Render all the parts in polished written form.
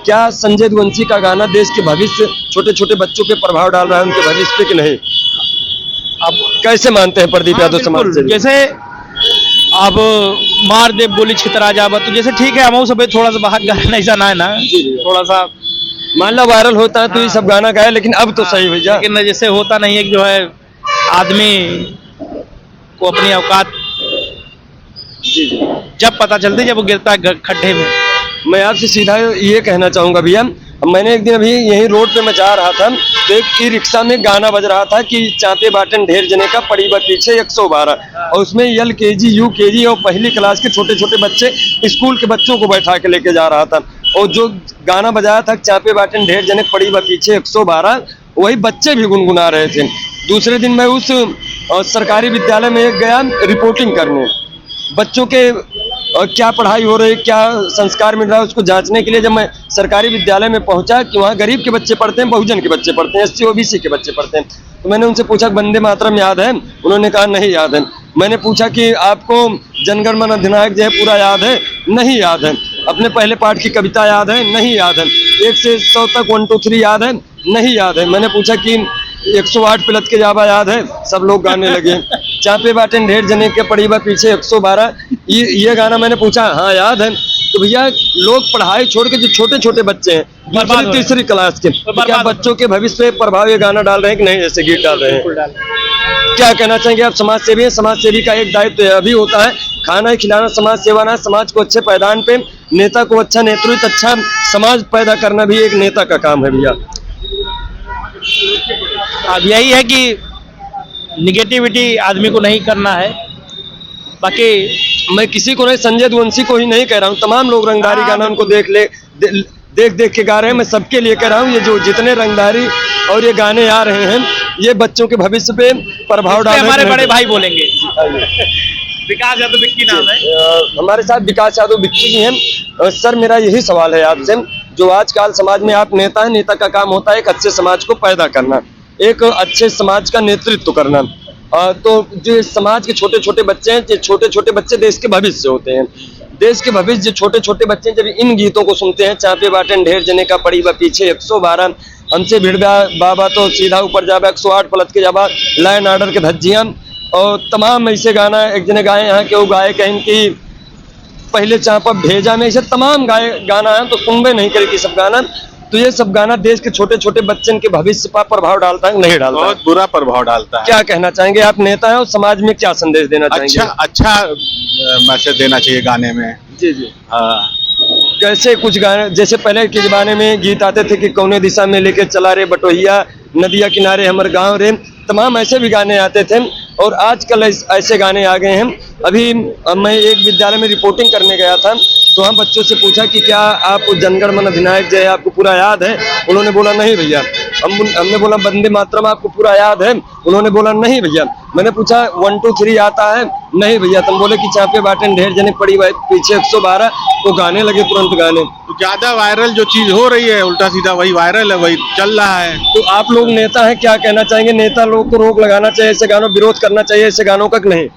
क्या संजय वंशी का गाना देश के भविष्य, छोटे छोटे बच्चों पे प्रभाव डाल रहा है, उनके भविष्य पे कि नहीं? आप कैसे मानते हैं प्रदीप यादव समाज से? जैसे अब मार दे गोली छितरा जावा, तो जैसे ठीक है, हम सब थोड़ा सा बाहर गाना ऐसा ना है ना, थोड़ा सा मान लो वायरल होता है तो ये सब गाना गाए, लेकिन अब तो सही भैया। लेकिन जैसे होता नहीं है कि जो है आदमी को अपनी औकात जब पता चलती, जब वो गिरता है खड्डे में। मैं आपसे सीधा ये कहना चाहूंगा भैया, मैंने एक दिन अभी यही रोड पे मैं जा रहा था तो एक ई रिक्शा में गाना बज रहा था कि चापे बाटन ढेर जने का पड़ी बा पीछे 112, और उसमें LKG UKG और पहली क्लास के छोटे छोटे बच्चे स्कूल के बच्चों को बैठा के लेके जा रहा था, और जो गाना बजाया था चापे बाटन ढेर जने पड़ी बा पीछे 112, वही बच्चे भी गुनगुना रहे थे। दूसरे दिन मैं उस सरकारी विद्यालय में गया रिपोर्टिंग करने, बच्चों के क्या पढ़ाई हो रही, क्या संस्कार मिल रहा है, उसको जांचने के लिए जब मैं सरकारी विद्यालय में पहुंचा कि वहाँ गरीब के बच्चे पढ़ते हैं, बहुजन के बच्चे पढ़ते हैं, SC OBC के बच्चे पढ़ते हैं, तो मैंने उनसे पूछा वंदे मातरम याद है? उन्होंने कहा नहीं याद है। मैंने पूछा कि आपको जनगण मन अधिनायक जय पूरा याद है? नहीं याद है। अपने पहले पाठ की कविता याद है? नहीं याद है। 1 से 100 तक 1 2 3 याद है? नहीं याद है। मैंने पूछा कि 108 पिलत के जावा याद है? सब लोग गाने लगे। चापे बाटन ढेर जने के पड़ी बा पीछे 112, ये गाना मैंने पूछा, हाँ याद है। तो भैया लोग पढ़ाई छोड़ के जो छोटे छोटे बच्चे हैं, दूसरी तीसरी क्लास के, तो क्या बच्चों के भविष्य पे प्रभाव ये गाना डाल रहे हैं कि नहीं, ऐसे गीत डाल रहे हैं? क्या कहना चाहेंगे आप? समाज सेवी हैं, समाज सेवी का एक दायित्व अभी होता है खाना खिलाना, समाज सेवा ना, समाज को अच्छे पैदान पे, नेता को अच्छा नेतृत्व, अच्छा समाज पैदा करना भी एक नेता का काम है भैया। अब यही है कि निगेटिविटी आदमी को नहीं करना है, बाकी मैं किसी को नहीं, संजय वंशी को ही नहीं कह रहा हूँ, तमाम लोग रंगदारी गाना उनको देख के गा रहे हैं, मैं सबके लिए कह रहा हूँ, ये जो जितने रंगदारी और ये गाने आ रहे हैं, ये बच्चों के भविष्य पे प्रभाव डाल रहे हैं। हमारे बड़े भाई बोलेंगे। विकास यादव विक्की नाम है हमारे साथ, विकास यादव विक्की जी हैं। सर मेरा यही सवाल है आपसे, जो आजकल समाज में आप नेता हैं, नेता का काम होता है एक अच्छे समाज को पैदा करना, एक अच्छे समाज का नेतृत्व करना, तो जो समाज के छोटे छोटे बच्चे हैं, छोटे छोटे बच्चे देश के भविष्य होते हैं, देश के भविष्य जो छोटे छोटे बच्चे जब इन गीतों को सुनते हैं, चापे बाटन ढेर जने का पड़ी बा पीछे 112, हमसे भिड़वा बाबा तो सीधा ऊपर जाबा, 108 पलट के जाबा, लाइन आर्डर के धज्जियां, और तमाम ऐसे गाना एक जने गाए यहाँ के, वो गाए कहीं की पहले चापा भेजा में, ऐसे तमाम गाना है, तो सुनबे नहीं करेगी सब गाना, तो ये सब गाना देश के छोटे छोटे बच्चन के भविष्य पर प्रभाव डालता है नहीं डालता? बहुत बुरा प्रभाव डालता है। क्या कहना चाहेंगे आप, नेता हैं और समाज में क्या संदेश देना चाहेंगे? अच्छा मैसेज देना चाहिए गाने में। जी जी हाँ, कैसे कुछ गाने, जैसे पहले के जमाने में गीत आते थे कि कौने दिशा में लेके चला रे बटोहिया, नदिया किनारे हमर गांव रे, तमाम ऐसे भी गाने आते थे, और आजकल ऐसे गाने आ गए हैं। अभी मैं एक विद्यालय में रिपोर्टिंग करने गया था, तो हम बच्चों से पूछा कि क्या आप जनगण मन अधिनायक जय आपको पूरा याद है? उन्होंने बोला नहीं भैया। हमने बोला वंदे मातरम आपको पूरा याद है? उन्होंने बोला नहीं भैया। मैंने पूछा 1 2 3 आता है? नहीं भैया। तुम बोले कि चापे बाटन ढेर जने पड़ी पीछे 112, तो गाने लगे तुरंत गाने। तो ज्यादा वायरल जो चीज हो रही है, उल्टा सीधा वही वायरल है, वही चल रहा है। तो आप लोग नेता हैं, क्या कहना चाहेंगे? नेता लोग को रोक लगाना चाहिए ऐसे गानों, विरोध करना चाहिए ऐसे गानों का नहीं?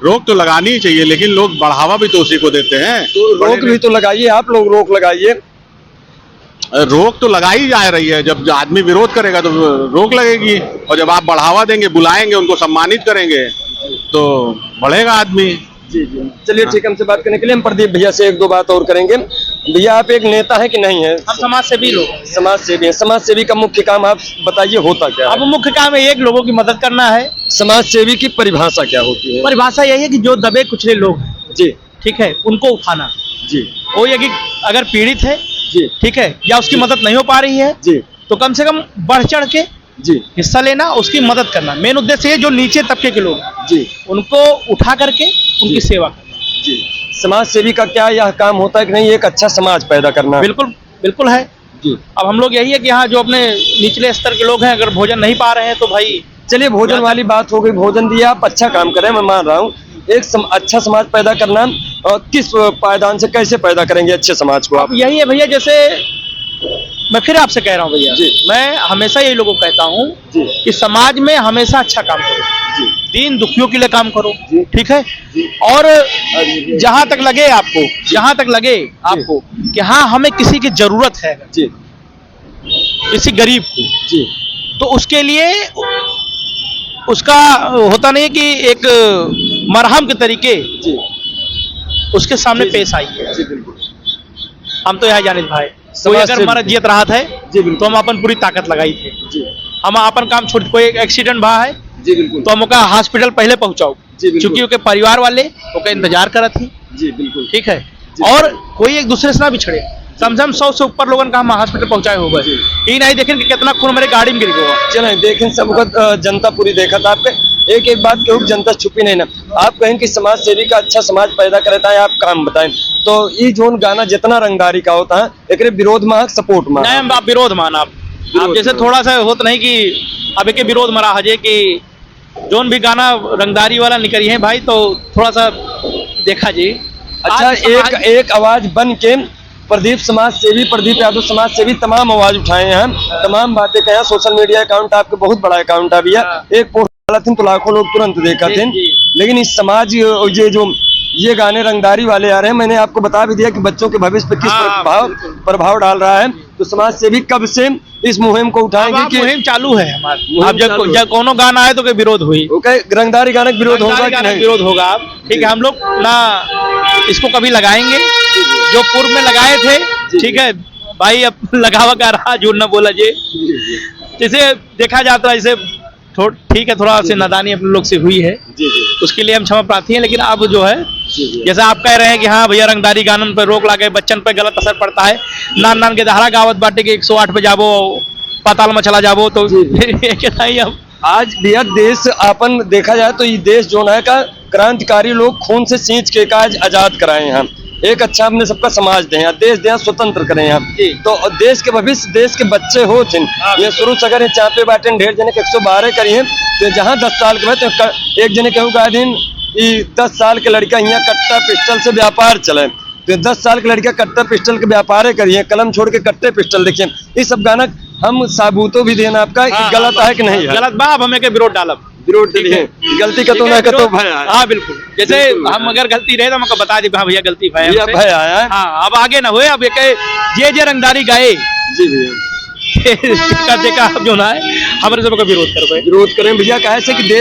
रोक तो लगानी ही चाहिए, लेकिन लोग बढ़ावा भी तो उसी को देते हैं। तो रोक भी तो लगाइए, आप लोग रोक लगाइए। रोक तो लगाई जा रही है, जब आदमी विरोध करेगा तो रोक लगेगी, और जब आप बढ़ावा देंगे, बुलाएंगे, उनको सम्मानित करेंगे, तो बढ़ेगा आदमी। जी जी चलिए ठीक है, हमसे बात करने के लिए हम प्रदीप भैया से 1 2 बात और करेंगे। भैया आप एक नेता है कि नहीं है? हम समाज सेवी लोग, समाज सेवी है। समाज सेवी का मुख्य काम आप बताइए होता क्या है? अब मुख्य काम है एक लोगों की मदद करना है। समाज सेवी की परिभाषा क्या होती है? परिभाषा यही है कि जो दबे कुचले लोग हैं, जी ठीक है, उनको उठाना। जी वो ये कि अगर पीड़ित है, जी ठीक है, या उसकी मदद नहीं हो पा रही है, जी तो कम से कम बढ़ चढ़ के जी हिस्सा लेना, उसकी मदद करना। मेन उद्देश्य है जो नीचे तबके के लोग जी उनको उठा करके उनकी सेवा करना। जी समाज सेवी का क्या यह काम होता है कि नहीं, एक अच्छा समाज पैदा करना? बिल्कुल बिल्कुल है जी। अब हम लोग यही है कि यहाँ जो अपने निचले स्तर के लोग हैं, अगर भोजन नहीं पा रहे हैं तो भाई, चलिए भोजन वाली बात हो गई, भोजन दिया, आप अच्छा काम करें, मैं मान रहा हूँ। एक अच्छा समाज पैदा करना किस पायदान से कैसे पैदा करेंगे अच्छे समाज को आप? यही है भैया, जैसे मैं फिर आपसे कह रहा हूँ भैया, मैं हमेशा यही लोगों को कहता हूँ कि समाज में हमेशा अच्छा काम करो। जी दीन दुखियों के लिए काम करो, जी। ठीक है। जी। और जहां तक लगे आपको कि हाँ हमें किसी की जरूरत है, जी किसी गरीब को, जी तो उसके लिए उसका होता नहीं है कि एक मरहम के तरीके जी उसके सामने जी, पेश आई है। जी बिल्कुल हम तो यहाँ जानित भाई, कोई समाज अगर से- मरद जियत रहा है जी बिल्कुल तो हम अपन पूरी ताकत लगाई थे, जी हम अपन काम छोड़, कोई एक्सीडेंट भा है जी बिल्कुल तो हम ओका हॉस्पिटल पहले पहुंचाओ, जी बिल्कुल क्योंकि ओके परिवार वाले ओका इंतजार करत थी, जी बिल्कुल ठीक है। जी। और कोई एक दूसरे से ना बिछड़े, कम से कम 100 से ऊपर लोगों का हम हॉस्पिटल पहुंचाए हो गए, ये नहीं देखें कि कितना खून मेरे गाड़ी में गिर गया। चलें देखें सबको जनता पूरी देखा था आपके एक एक बात केहू जनता छुपी नहीं ना। आप कहें कि समाज सेवी का अच्छा समाज पैदा करता है, आप काम बताएं तो ये जोन गाना जितना रंगदारी का होता है एक विरोध में सपोर्ट में नहीं आप विरोध माना, आप विरोध जैसे माना। थोड़ा सा होता नहीं कि अब एक विरोध मरा हजे कि जोन भी गाना रंगदारी वाला निकली है भाई, तो थोड़ा सा देखा जी। अच्छा आज समाज- एक आवाज बन के प्रदीप समाज सेवी, प्रदीप यादव समाज सेवी तमाम आवाज उठाए हैं, तमाम बातें कहे हैं। सोशल मीडिया अकाउंट आपके बहुत बड़ा अकाउंट है भैया, हाँ। एक पोस्ट डाला थी तो लाखों लोग तुरंत देखा जी, थे। जी। लेकिन इस समाज ये गाने रंगदारी वाले आ रहे हैं, मैंने आपको बता भी दिया कि बच्चों के भविष्य पर किस हाँ, प्रभाव डाल रहा है। तो समाज सेवी कब से इस मुहिम को अब उठाएंगे आप कि मुहिम चालू है हमारी, मुहिम अब चालू है। जब कोनो गाना आए तो कोई विरोध हुई, ओके रंगदारी गाने का विरोध होगा रंगदारी कि गाना नहीं? विरोध होगा, आप ठीक है। हम लोग ना इसको कभी लगाएंगे, जो पूर्व में लगाए थे, ठीक है भाई, अब लगावा का रहा, झूठ न बोला जी। जैसे देखा जाता है, जैसे ठीक है थोड़ा सी नादानी अपने लोग से हुई है, जी जी उसके लिए हम क्षमा प्रार्थी हैं। लेकिन अब जो है जी जी जैसा आप कह रहे हैं कि हाँ भैया रंगदारी गानन पर रोक लागे, बच्चन पे गलत असर पड़ता है, नान के दहाड़ा गावत बाटे के 108 पे जाबो, पाताल में चला जाबो, तो जी, क्या ही हम आज भैया देश अपन देखा जाए तो ये देश जो है का क्रांतिकारी लोग खून से सींच के काज आजाद कराए हैं, एक अच्छा हमने सबका समाज दें, देश दें, स्वतंत्र करें हम। जी। तो देश के भविष्य, देश के बच्चे हो जिन ये शुरू से अगर चापे बाटे ढेर जने के 112 करिए तो जहाँ 10 साल के बाद तो एक जने कहूँ गा दिन 10 साल के लड़का यहाँ कट्टा पिस्टल से व्यापार चले, तो 10 साल के लड़का कट्टा पिस्टल के व्यापार करिए, कलम छोड़ के कट्टे पिस्टल देखिए। ये सब गाना हम साबूतो भी देना आपका कि गलत है कि नहीं है, गलत बा, अब हमें के विरोध डालब, विरोध के लिए गलती का तो ना का तो भय आया। हाँ बिल्कुल, जैसे बिल्कुल। हम अगर गलती रहे तो हमको बता दी हाँ भैया गलती भाई भैया हमसे। भय आया है। हाँ अब आगे ना हुए, अब एक जे रंगदारी गाए जी भैया देखा अब जो ना है हमारे सबका विरोध कर पाए। विरोध करें भैया, कहे से कि देश